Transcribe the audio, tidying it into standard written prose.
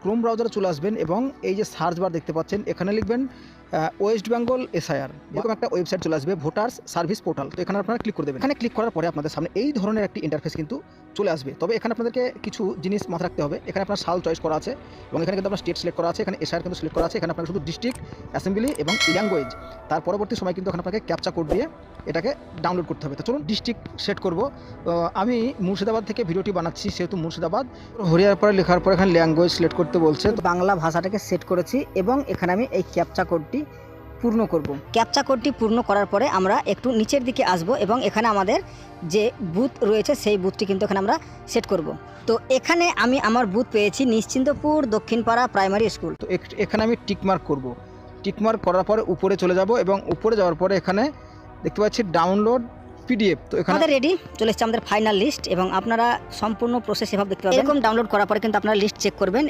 Chrome ব্রাউজারে চলে আসবেন এবং এই যে সার্চ বার দেখতে পাচ্ছেন এখানে লিখবেন ওয়েস্ট বেঙ্গল এসআইআর, এরকম একটা ওয়েবসাইট চলে আসবে, ভোটার্স সার্ভিস পোর্টাল। তো এখানে আপনারা ক্লিক করে দেবেন। এখানে ক্লিক করার পরে আপনাদের সামনে এই ধরনের একটি ইন্টারফেস কিন্তু চলে আসবে। তবে এখানে আপনাদেরকে কিছু জিনিস মাথায় রাখতে হবে। এখানে আপনার সাল চয়েস করা আছে এবং এখানে কিন্তু আপনার স্টেট সিলেক্ট করা আছে, এখানে এসআইআর কিন্তু সিলেক্ট করা আছে। এখানে আপনার শুধু ডিস্ট্রিক্ট, অ্যাসেম্বলি এবং ল্যাঙ্গুয়েজ, তার পরবর্তী সময় কিন্তু এখানে আপনাকে ক্যাপচা কোড দিয়ে এটাকে ডাউনলোড করতে হবে। তো চলুন ডিস্ট্রিক্ট সেট করব। আমি মুর্শিদাবাদ থেকে ভিডিওটি বানাচ্ছি, সেহেতু মুর্শিদাবাদ। হরিয়ার পরে লেখার পর এখানে ল্যাঙ্গুয়েজ সিলেক্ট করতে বলছে, তো বাংলা ভাষাটাকে সেট করেছি এবং এখানে আমি এই ক্যাপচা কোডটি পূর্ণ করব। ক্যাপচা কোডটি পূর্ণ করার পরে আমরা একটু নিচের দিকে আসব এবং এখানে আমাদের যে বুথ রয়েছে সেই বুথটি কিন্তু এখানে আমরা সেট করব। তো এখানে আমি আমার বুথ পেয়েছি নিশ্চিন্তপুর দক্ষিণপাড়া প্রাইমারি স্কুল। তো এখানে আমি টিকমার্ক করব। টিকমার্ক করার পরে উপরে চলে যাব এবং উপরে যাওয়ার পরে এখানে দেখতে পাচ্ছি ডাউনলোড পিডিএফ। তো এখানে আমাদের রেডি চলে এসেছে আমাদের ফাইনাল লিস্ট এবং আপনারা সম্পূর্ণ প্রসেস এভাবে দেখতে পাবেন। এরকম ডাউনলোড করার পরে কিন্তু আপনারা লিস্ট চেক করবেন।